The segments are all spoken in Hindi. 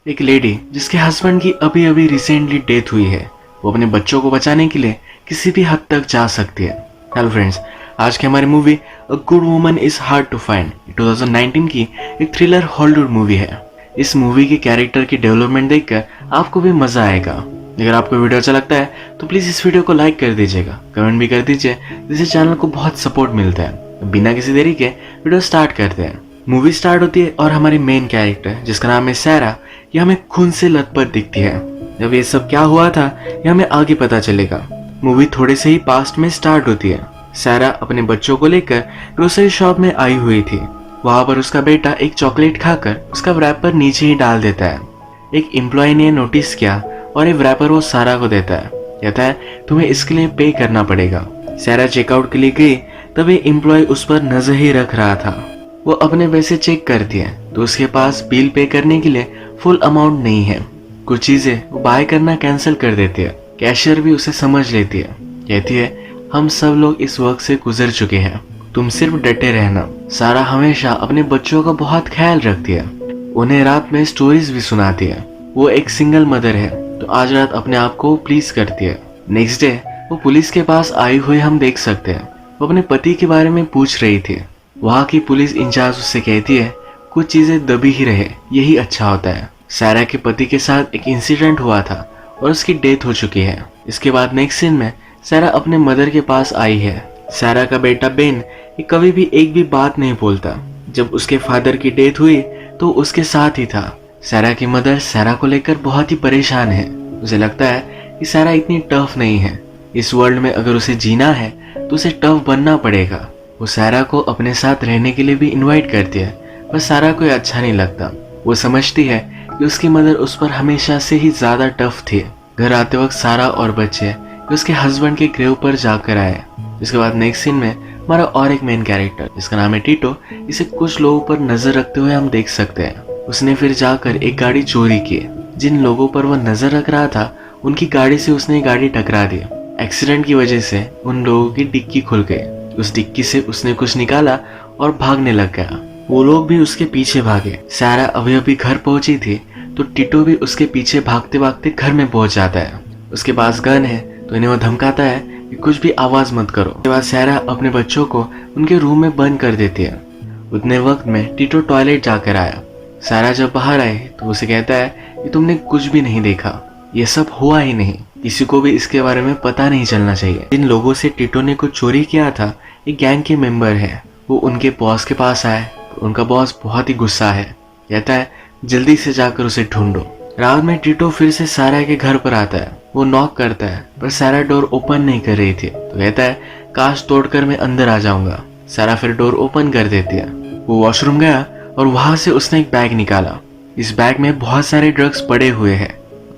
एक लेडी जिसके हस्बैंड की अभी अभी रिसेंटली डेथ हुई है, वो अपने बच्चों को बचाने के लिए किसी भी हद तक जा सकती है। हेलो फ्रेंड्स, आज की हमारी movie a good woman is hard to find 2019 की एक थ्रिलर हॉलीवुड मूवी है। इस मूवी के कैरेक्टर की डेवलपमेंट देखकर आपको भी मजा आएगा। अगर आपको वीडियो अच्छा लगता है तो प्लीज इस वीडियो को लाइक कर दीजिएगा, कमेंट भी कर दीजिए, जिससे चैनल को बहुत सपोर्ट मिलता है। बिना किसी देरी के वीडियो स्टार्ट करते हैं। मूवी स्टार्ट होती है और हमारी मेन कैरेक्टर जिसका नाम है सैरा, ये हमें खून से लथपथ दिखती है। जब ये सब क्या हुआ था ये हमें आगे पता चलेगा। मूवी थोड़े से ही पास्ट में स्टार्ट होती है। सैरा अपने बच्चों को लेकर ग्रोसरी शॉप में आई हुई थी। वहां पर उसका बेटा एक चॉकलेट खाकर उसका रैपर नीचे ही डाल देता है। एक एम्प्लॉय ने नोटिस किया और ये रैपर वो सैरा को देता है। कहता है तुम्हें इसके लिए पे करना पड़ेगा। सैरा चेकआउट के लिए गई, तभी एम्प्लॉय उस पर नजर ही रख रहा था। वो अपने पैसे चेक करती है तो उसके पास बिल पे करने के लिए फुल अमाउंट नहीं है। कुछ चीजें वो बाय करना कैंसिल कर देती है। कैशियर भी उसे समझ लेती है। कहती है हम सब लोग इस वक्त से गुजर चुके हैं, तुम सिर्फ डटे रहना। सारा हमेशा अपने बच्चों का बहुत ख्याल रखती है, उन्हें रात में स्टोरीज भी सुनाती है। वो एक सिंगल मदर है तो आज रात अपने आप को प्लीज करती है। नेक्स्ट डे वो पुलिस के पास आई हुई हम देख सकते हैं। वो अपने पति के बारे में पूछ रही थी। वहाँ की पुलिस इंचार्ज उससे कहती है कुछ चीजें दबी ही रहे, यही अच्छा होता है। सैरा के पति के साथ एक इंसिडेंट हुआ था और उसकी डेथ हो चुकी है। इसके बाद नेक्स्ट सीन में सैरा अपने मदर के पास आई है। सैरा का बेटा बेन ये कभी भी एक भी बात नहीं बोलता। जब उसके फादर की डेथ हुई तो उसके साथ ही था। सैरा की मदर सैरा को लेकर बहुत ही परेशान है। उसे लगता है कि सैरा इतनी टफ नहीं है। इस वर्ल्ड में अगर उसे जीना है तो उसे टफ बनना पड़ेगा। वो सैरा को अपने साथ रहने के लिए भी इनवाइट करती है, पर सैरा को अच्छा नहीं लगता। वो समझती है कि उसकी मदर उस पर हमेशा से ही ज्यादा टफ थी। घर आते वक्त सारा और बच्चे उसके हस्बैंड के ग्रेव पर जाकर आए। इसके बाद नेक्स्ट सीन में हमारा और एक मेन कैरेक्टर जिसका नाम है टीटो, इसे कुछ लोगों पर नजर रखते हुए हम देख सकते हैं। उसने फिर जाकर एक गाड़ी चोरी की। जिन लोगों पर वह नजर रख रहा था उनकी गाड़ी से उसने गाड़ी टकरा दी। एक्सीडेंट की वजह से उन लोगों की डिक्की खुल गई। उस डिक्की से उसने कुछ निकाला और भागने लग गया। वो लोग भी उसके पीछे भागे। सैरा अभी अभी घर पहुंची थी तो टिटो भी उसके पीछे भागते भागते घर में पहुंच जाता है। उसके पास गन है तो इन्हें वो धमकाता है कि कुछ भी आवाज मत करो। उसके बाद सैरा अपने बच्चों को उनके रूम में बंद कर देती है। उतने वक्त में टिटो टॉयलेट जाकर आया। सैरा जब बाहर आए तो उसे कहता है कि तुमने कुछ भी नहीं देखा, ये सब हुआ ही नहीं, किसी को भी इसके बारे में पता नहीं चलना चाहिए। जिन लोगों से टिटो ने कुछ चोरी किया था एक गैंग के मेंबर है। वो उनके बॉस के पास आए तो उनका बॉस बहुत ही गुस्सा है। कहता है जल्दी से जाकर उसे ढूंढो। रात में टिटो फिर से सैरा के घर पर आता है। वो नॉक करता है पर सैरा डोर ओपन नहीं कर रही थी तो कहता है कांच तोड़कर मैं अंदर आ जाऊंगा। सैरा फिर डोर ओपन कर देती है। वो वॉशरूम गया और वहां से उसने एक बैग निकाला। इस बैग में बहुत सारे ड्रग्स पड़े हुए हैं।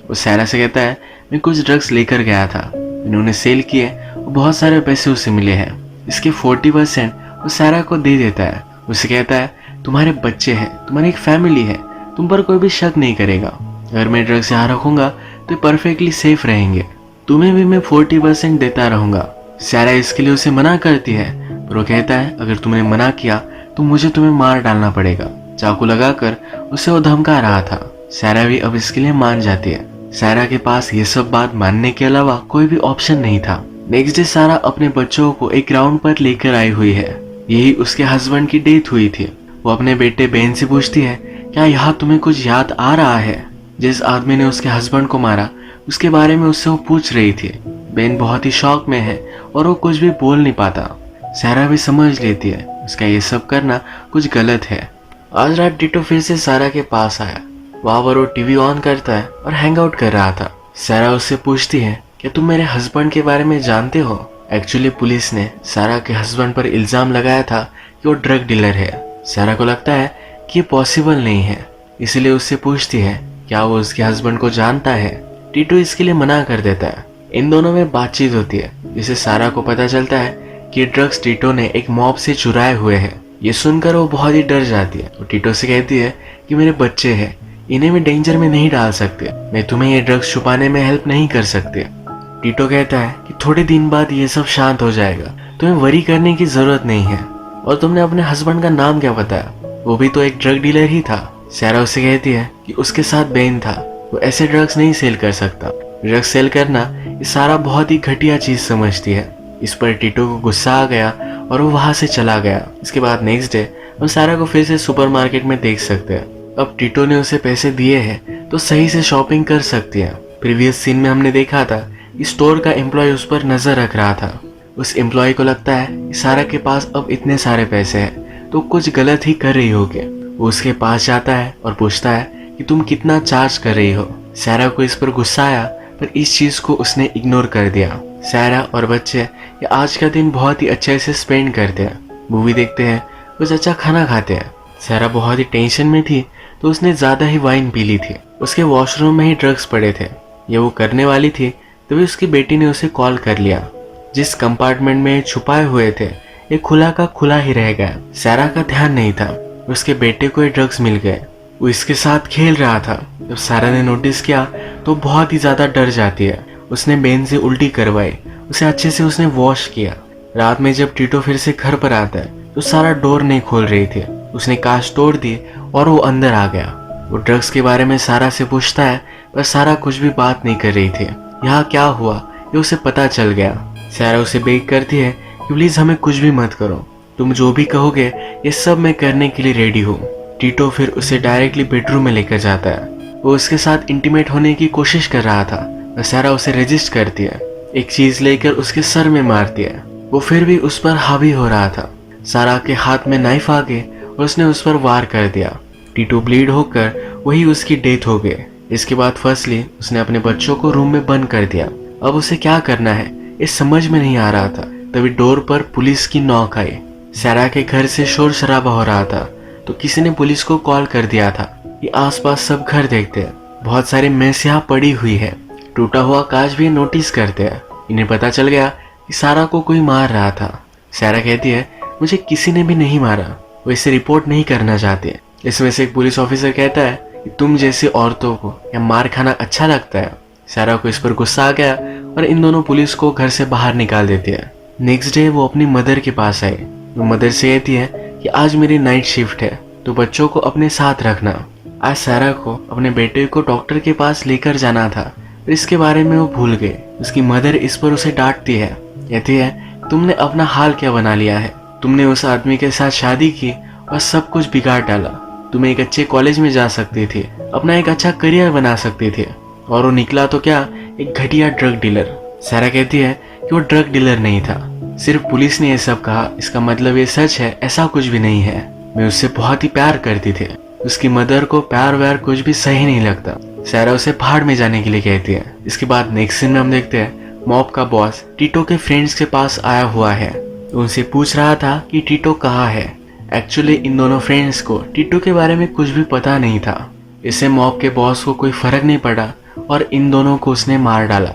वो सैरा से कहता है मैं कुछ ड्रग्स लेकर गया था, मैंने उन्हें सेल किए और बहुत सारे पैसे उसे मिले हैं। इसके 40% वो सैरा को दे देता है। उसे कहता है तुम्हारे बच्चे हैं, तुम्हारी एक फैमिली है, तुम पर कोई भी शक नहीं करेगा। अगर मैं ड्रग्स यहाँ रखूंगा तो परफेक्टली सेफ रहेंगे, तुम्हें भी मैं 40% देता रहूंगा। सैरा इसके लिए उसे मना करती है पर वो कहता है अगर तुमने मना किया तो मुझे तुम्हें मार डालना पड़ेगा। चाकू लगाकर उसे वो धमका रहा था। सैरा भी अब इसके लिए मान जाती है। सैरा के पास ये सब बात मानने के अलावा कोई भी ऑप्शन नहीं था। नेक्स्ट डे सारा अपने बच्चों को एक ग्राउंड पर लेकर आई हुई है। यही उसके हस्बैंड की डेथ हुई थी। वो अपने बेटे बेन से पूछती है क्या यहाँ तुम्हें कुछ याद आ रहा है? जिस आदमी ने उसके हस्बैंड को मारा उसके बारे में उससे वो पूछ रही थी। बेन बहुत ही शॉक में है और वो कुछ भी बोल नहीं पाता। सैरा भी समझ लेती है उसका ये सब करना कुछ गलत है। आज रात टिटो फिर से सारा के पास आया। वहां पर वो टीवी ऑन करता है और हैंग आउट कर रहा था। सैरा उससे पूछती है क्या तुम मेरे हस्बैंड के बारे में जानते हो? एक्चुअली पुलिस ने सारा के हस्बैंड पर इल्जाम लगाया था कि वो ड्रग डीलर है। सैरा को लगता है कि ये पॉसिबल नहीं है, इसलिए उससे पूछती है क्या वो उसके हस्बैंड को जानता है। टीटो इसके लिए मना कर देता है। इन दोनों में बातचीत होती है जिससे सारा को पता चलता है कि ड्रग्स टीटो ने एक मॉब से चुराए हुए हैं। ये सुनकर वो बहुत ही डर जाती है। तो टीटो से कहती है कि मेरे बच्चे हैं, इन्हें मैं डेंजर में नहीं डाल सकते, मैं तुम्हें ये ड्रग्स छुपाने में हेल्प नहीं कर सकते। टीटो कहता है कि थोड़े दिन बाद ये सब शांत हो जाएगा, तुम्हें वरी करने की जरूरत नहीं है। और तुमने अपने हस्बैंड का नाम क्या बताया? वो भी तो एक ड्रग डीलर ही था। सारा उसे कहती है कि उसके साथ बेन था, वो ऐसे ड्रग्स नहीं सेल कर सकता। ड्रग्स सेल करना ये सारा बहुत ही घटिया चीज समझती है। इस पर टीटो को गुस्सा आ गया और वो वहां से चला गया। इसके बाद नेक्स्ट डे हम सारा को फिर से सुपरमार्केट में देख सकते हैं। अब टीटो ने उसे पैसे दिए हैं तो सही से शॉपिंग कर सकती है। प्रीवियस सीन में हमने देखा था कि स्टोर का एम्प्लॉय उस पर नजर रख रहा था। उस एम्प्लॉय को लगता है कि सारा के पास अब इतने सारे पैसे हैं तो कुछ गलत ही कर रही होगी। वो उसके पास जाता है और पूछता है कि तुम कितना चार्ज कर रही हो। सारा को इस पर गुस्सा आया पर इस चीज को उसने इग्नोर कर दिया। सारा और बच्चे ये आज का दिन बहुत ही अच्छे से स्पेंड करते हैं, मूवी देखते हैं, कुछ अच्छा खाना खाते हैं। सारा बहुत ही टेंशन में थी तो उसने ज्यादा ही वाइन पी ली थी। उसके वॉशरूम में ही ड्रग्स पड़े थे। ये वो करने वाली थी तभी उसकी बेटी ने उसे कॉल कर लिया। जिस कंपार्टमेंट में छुपाए हुए थे ये खुला का खुला ही रह गया। सारा का ध्यान नहीं था, उसके बेटे को ये ड्रग्स मिल गए। वो इसके साथ खेल रहा था। जब सारा ने नोटिस किया तो बहुत ही ज्यादा डर जाती है। उसने बेन से उल्टी करवाई, उसे अच्छे से उसने वॉश किया। रात में जब टीटो फिर से घर पर आता है तो सारा डोर नहीं खोल रही थी। उसने कांच तोड़ दी और वो अंदर आ गया। वो ड्रग्स के बारे में सारा से पूछता है पर सारा कुछ भी बात नहीं कर रही थी। यहाँ क्या हुआ ये उसे पता चल गया। सारा उसे बेग करती है कि प्लीज हमें कुछ भी मत करो, तुम जो भी कहोगे ये सब मैं करने के लिए रेडी हूँ। टीटो फिर उसे डायरेक्टली बेडरूम में लेकर जाता है। वो उसके साथ इंटीमेट होने की कोशिश कर रहा था और सारा उसे रेजिस्ट करती है। एक चीज लेकर उसके सर में मारती है। वो फिर भी उस पर हावी हो रहा था। सारा के हाथ में नाइफ आ गए और उसने उस पर वार कर दिया। टीटो ब्लीड होकर वही उसकी डेथ हो गई। इसके बाद फर्स्टली उसने अपने बच्चों को रूम में बंद कर दिया। अब उसे क्या करना है ये समझ में नहीं आ रहा था। तभी डोर पर पुलिस की नॉक आई। सारा के घर से शोर शराबा हो रहा था तो किसी ने पुलिस को कॉल कर दिया था कि आसपास सब घर देखते हैं, बहुत सारी मेस यहाँ पड़ी हुई है। टूटा हुआ कांच भी नोटिस करते हैं। इन्हें पता चल गया कि सारा को कोई मार रहा था। सारा कहती है मुझे किसी ने भी नहीं मारा, वो इसे रिपोर्ट नहीं करना चाहते। इसमें से एक पुलिस ऑफिसर कहता है कि तुम जैसी औरतों को या मार खाना अच्छा लगता है। सारा को इस पर गुस्सा आ गया और इन दोनों पुलिस को घर से बाहर निकाल देती है। नेक्स्ट डे वो अपनी मदर के पास आई। वो मदर से कहती है कि आज मेरी नाइट शिफ्ट है तो बच्चों को अपने साथ रखना। आज सारा को अपने बेटे को डॉक्टर के पास लेकर जाना था पर इसके बारे में वो भूल गए। उसकी मदर इस पर उसे डांटती है, कहती है तुमने अपना हाल क्या बना लिया है, तुमने उस आदमी के साथ शादी की और सब कुछ बिगाड़ डाला। तुम एक अच्छे कॉलेज में जा सकती थी, अपना एक अच्छा करियर बना सकती थी और वो निकला तो क्या, एक घटिया ड्रग डीलर। सारा कहती है कि वो ड्रग डीलर नहीं था, सिर्फ पुलिस ने ये सब कहा, इसका मतलब ये सच है, ऐसा कुछ भी नहीं है। मैं उससे बहुत ही प्यार करती थी। उसकी मदर को प्यार व्यार कुछ भी सही नहीं लगता। सारा उसे पहाड़ में जाने के लिए कहती है। इसके बाद नेक्स्ट सीन में हम देखते हैं मॉब का बॉस टीटो के फ्रेंड्स के पास आया हुआ है। उनसे पूछ रहा था कि टीटो कहाँ है। एक्चुअली इन दोनों फ्रेंड्स को टीटो के बारे में कुछ भी पता नहीं था। इससे मॉब के बॉस को कोई फर्क नहीं पड़ा और इन दोनों को उसने मार डाला।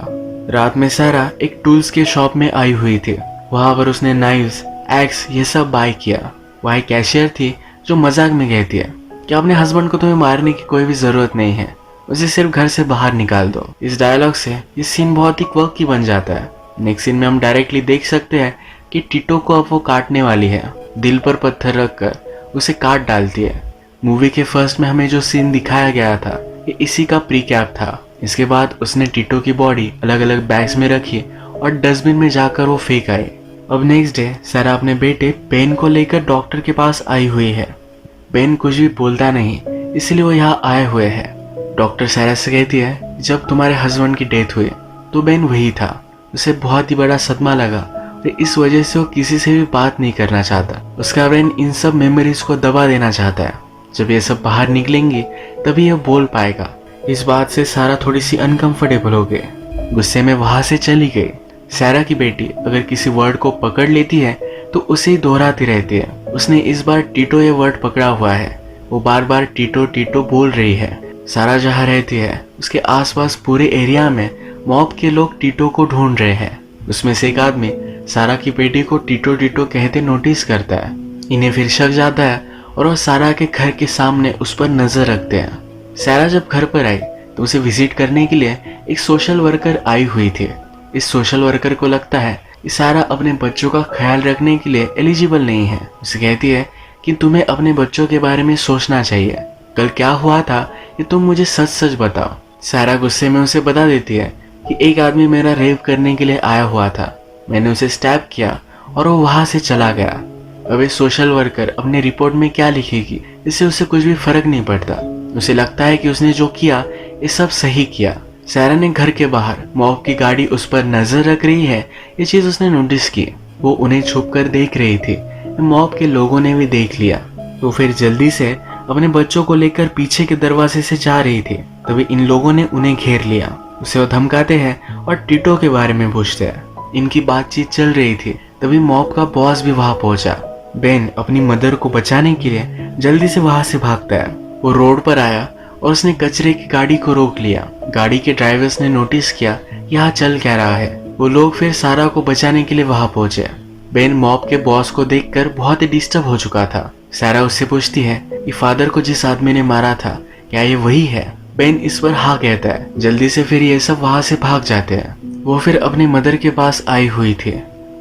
रात में सारा एक टूल्स के शॉप में आई हुई थी। वहां पर उसने नाइफ्स, एक्स ये सब बाय किया। वह एक कैशियर थी जो मजाक में कहती है कि अपने हस्बैंड को तुम्हें मारने की कोई भी जरूरत नहीं है, उसे सिर्फ घर से बाहर निकाल दो। इस डायलॉग से ये सीन बहुत ही क्वर्की बन जाता है। नेक्स्ट सीन में हम डायरेक्टली देख सकते हैं कि टीटो को अब वो काटने वाली है। दिल पर पत्थर रखकर उसे काट डालती है। मूवी के फर्स्ट में हमें जो सीन दिखाया गया था ये इसी का प्रीकैप था। इसके बाद उसने टीटो की बॉडी अलग अलग बैग्स में रखी और डस्टबिन में जाकर वो फेंक आई। अब नेक्स्ट डे सारा अपने बेटे बेन को लेकर डॉक्टर के पास आई हुई है। बेन कुछ भी बोलता नहीं इसलिए वो यहाँ आए हुए है। डॉक्टर सारा से कहती है जब तुम्हारे हस्बैंड की डेथ हुई तो बेन वही था। उसे बहुत ही बड़ा सदमा लगा और इस वजह से वो किसी से भी बात नहीं करना चाहता। उसका ब्रेन इन सब मेमोरीज को दबा देना चाहता है। जब ये सब बाहर निकलेंगी तभी ये बोल पाएगा। इस बात से सारा थोड़ी सी अनकंफर्टेबल हो गई। गुस्से में वहां से चली गई। सारा की बेटी अगर किसी वर्ड को पकड़ लेती है तो उसे ही दोहराती रहती है। उसने इस बार टीटो ये वर्ड पकड़ा हुआ है। वो बार बार टीटो टीटो बोल रही है। सारा जहाँ रहती है उसके आसपास पूरे एरिया में मॉब के लोग टीटो को ढूंढ रहे हैं। उसमें से एक आदमी सारा की बेटी को टीटो टीटो कहते नोटिस करता है। इन्हें फिर शक जाता है और वो सारा के घर के सामने उस पर नजर रखते हैं। सारा जब घर पर आई तो उसे विजिट करने के लिए एक सोशल वर्कर आई हुई थी। इस सोशल वर्कर को लगता है कि सारा अपने बच्चों का ख्याल रखने के लिए एलिजिबल नहीं है। उसे कहती है कि तुम्हें अपने बच्चों के बारे में सोचना चाहिए, कल क्या हुआ था ये तुम मुझे सच सच बताओ। सारा गुस्से में उसे बता देती है कि एक आदमी मेरा रेप करने के लिए आया हुआ था, मैंने उसे स्टैब किया और वो वहां से चला गया। अब ये सोशल वर्कर अपने रिपोर्ट में क्या लिखेगी, इससे उसे कुछ भी फर्क नहीं पड़ता। उसे लगता है कि उसने जो किया ये सब सही किया। सारा ने घर के बाहर मॉब की गाड़ी उस पर नजर रख रही है, ये चीज उसने नोटिस की। वो उन्हें छुप कर देख रही थी, मॉब के लोगों ने भी देख लिया। तो फिर जल्दी से अपने बच्चों को लेकर पीछे के दरवाजे से जा रही थी, तभी इन लोगों ने उन्हें घेर लिया। उसे वो धमकाते हैं और टीटो के बारे में पूछते हैं। इनकी बातचीत चल रही थी, तभी मॉब का बॉस भी वहां पहुंचा। बेन अपनी मदर को बचाने के लिए जल्दी से वहां से भागता है। वो रोड पर आया और उसने कचरे की गाड़ी को रोक लिया। गाड़ी के ड्राइवर्स ने नोटिस किया यहाँ चल क्या रहा है। वो लोग फिर सारा को बचाने के लिए वहां पहुंचे। बेन मॉब के बॉस को देखकर बहुत ही डिस्टर्ब हो चुका था। सारा उससे पूछती है कि फादर को जिस आदमी ने मारा था क्या ये वही है। बेन इस पर हाँ कहता है। जल्दी से फिर ये सब वहां से भाग जाते हैं। वो फिर अपनी मदर के पास आई हुई थी।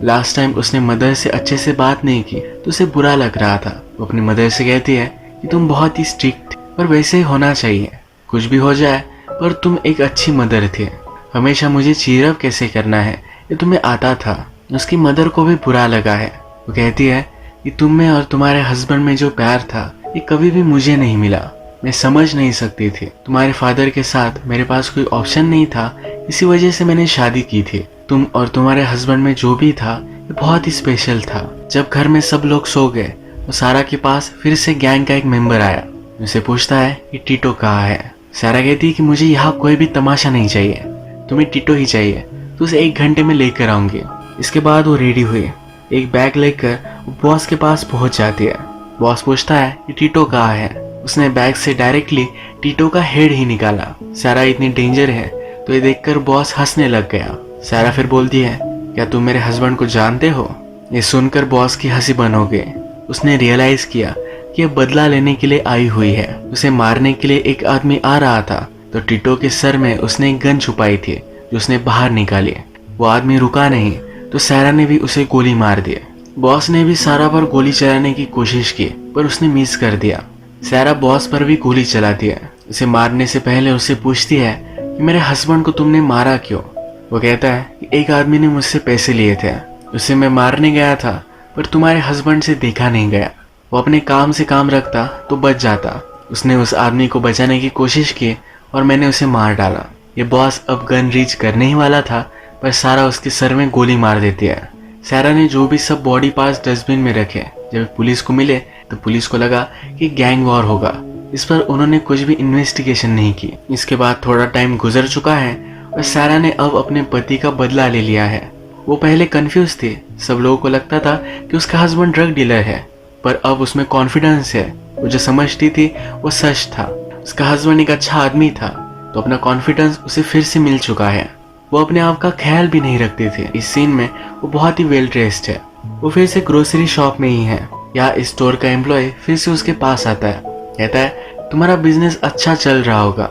लास्ट टाइम उसने मदर से अच्छे से बात नहीं की तो उसे बुरा लग रहा था। वो अपनी मदर से कहती है कि तुम बहुत ही स्ट्रिक्ट थी, पर वैसे ही होना चाहिए, कुछ भी हो जाए पर तुम एक अच्छी मदर थी। हमेशा मुझे चीयर अप कैसे करना है ये तुम्हें आता था। उसकी मदर को भी बुरा लगा है। वो कहती है कि तुम में और तुम्हारे हस्बैंड में जो प्यार था ये कभी भी मुझे नहीं मिला। मैं समझ नहीं सकती थी। तुम्हारे फादर के साथ मेरे पास कोई ऑप्शन नहीं था, इसी वजह से मैंने शादी की थी। तुम और तुम्हारे हस्बैंड में जो भी था ये बहुत ही स्पेशल था। जब घर में सब लोग सो गए तो सारा के पास फिर से गैंग का एक मेंबर आया। उसे पूछता है कि टीटो कहाँ है। सारा कहती है कि मुझे यहाँ कोई भी तमाशा नहीं चाहिए, तुम्हें टीटो ही चाहिए, तो उसे 1 घंटे में लेकर आऊंगी। इसके बाद वो रेडी हुई, एक बैग लेकर बॉस के पास पहुंच जाती है। बॉस पूछता है कि टीटो कहाँ है। उसने बैग से डायरेक्टली टीटो का हेड ही निकाला। सारा इतनी डेंजर है तो ये देखकर बॉस हंसने लग गया। सारा फिर बोलती है क्या तुम मेरे हस्बैंड को जानते हो। ये सुनकर बॉस की हंसी बंद हो गई। उसने रियलाइज किया कि ये बदला लेने के लिए आई हुई है। उसे मारने के लिए एक आदमी आ रहा था तो टीटो के सर में उसने एक गन छुपाई थी जो उसने बाहर निकाली। वो आदमी रुका नहीं तो सारा ने भी उसे गोली मार दी। बॉस ने भी सारा पर गोली चलाने की कोशिश की पर उसने मिस कर दिया। सारा बॉस पर भी गोली चलाती है। उसे मारने से पहले उससे पूछती है कि मेरे हस्बैंड को तुमने मारा क्यों। वो कहता है कि एक आदमी ने मुझसे पैसे लिए थे, उसे मैं मारने गया था पर तुम्हारे हस्बैंड से देखा नहीं गया। वो अपने काम से काम रखता तो बच जाता। उसने उस आदमी को बचाने की कोशिश की और मैंने उसे मार डाला। ये बॉस अब गन रीच करने ही वाला था पर सारा उसके सर में गोली मार देती है। सारा ने जो भी सब बॉडी पार्ट्स डस्टबिन में रखे, जब पुलिस को मिले तो पुलिस को लगा कि गैंग वॉर होगा। इस पर उन्होंने कुछ भी इन्वेस्टिगेशन नहीं की। इसके बाद थोड़ा टाइम गुजर चुका है और सारा ने अब अपने पति का बदला ले लिया है। वो पहले कंफ्यूज थी। सब लोगों को लगता था कि उसका हस्बैंड ड्रग डीलर है, पर अब उसमें कॉन्फिडेंस है। वो जो समझती थी वो सच था। उसका हस्बैंड एक अच्छा आदमी था तो अपना कॉन्फिडेंस उसे फिर से मिल चुका है। वो अपने आप का ख्याल भी नहीं रखती थी। इस सीन में वो बहुत ही वेल ड्रेस्ड है। वो फिर से ग्रोसरी शॉप में ही है। यहाँ स्टोर का एम्प्लॉय फिर से उसके पास आता है, कहता है तुम्हारा बिजनेस अच्छा चल रहा होगा।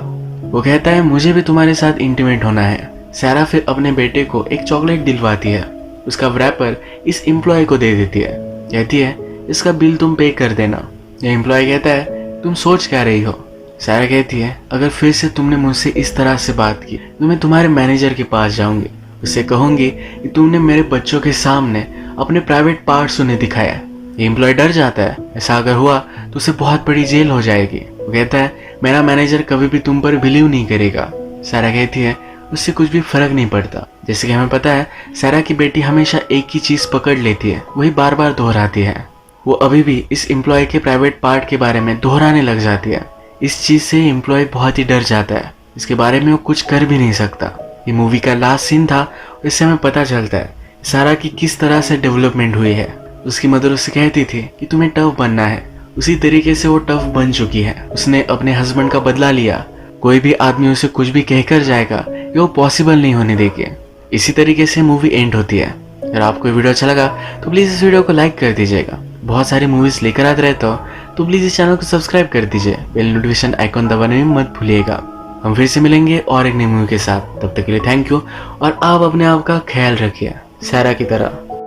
वो कहता है मुझे भी तुम्हारे साथ इंटीमेट होना है। सारा फिर अपने बेटे को एक चॉकलेट दिलवाती है। उसका रैपर इस एम्प्लॉय को दे देती है, कहती है इसका बिल तुम पे कर देना। ये एम्प्लॉय कहता है तुम सोच क्या रही हो। सारा कहती है अगर फिर से तुमने मुझसे इस तरह से बात की तो मैं तुम्हारे मैनेजर के पास जाऊंगी। उससे कहूंगी कि तुमने मेरे बच्चों के सामने अपने प्राइवेट पार्ट्स उन्हें दिखाया। ये एम्प्लॉय डर जाता है, ऐसा अगर हुआ तो उसे बहुत बड़ी जेल हो जाएगी। वो कहता है मेरा मैनेजर कभी भी तुम पर बिलीव नहीं करेगा। सारा कहती है उससे कुछ भी फर्क नहीं पड़ता। जैसे कि हमें पता है सारा की बेटी हमेशा एक ही चीज पकड़ लेती है, वही बार बार दोहराती है। वो अभी भी इस एम्प्लॉय के प्राइवेट पार्ट के बारे में दोहराने लग जाती है। इस चीज से एम्प्लॉय बहुत ही डर जाता है। इसके बारे में वो कुछ कर भी नहीं सकता। ये मूवी का लास्ट सीन था और इससे हमें पता चलता है सारा की किस तरह से डेवलपमेंट हुई है। उसकी मदर उससे कहती थी कि तुम्हें टफ बनना है, उसी तरीके से वो टफ बन चुकी है। उसने अपने हस्बैंड का बदला लिया। कोई भी आदमी उसे कुछ भी कहकर जाएगा ये वो पॉसिबल नहीं होने देगी। इसी तरीके से मूवी एंड होती है। अगर आपको वीडियो अच्छा लगा तो प्लीज इस वीडियो को लाइक कर दीजिएगा। बहुत सारी मूवीज लेकर आते रहता हो तो प्लीज इस चैनल को सब्सक्राइब कर दीजिए। बेल नोटिफिकेशन आइकॉन दबाने में मत भूलिएगा। हम फिर से मिलेंगे और एक नई मूवी के साथ। तब तक के लिए थैंक यू और आप अपने आप का ख्याल रखिए सारा की तरह।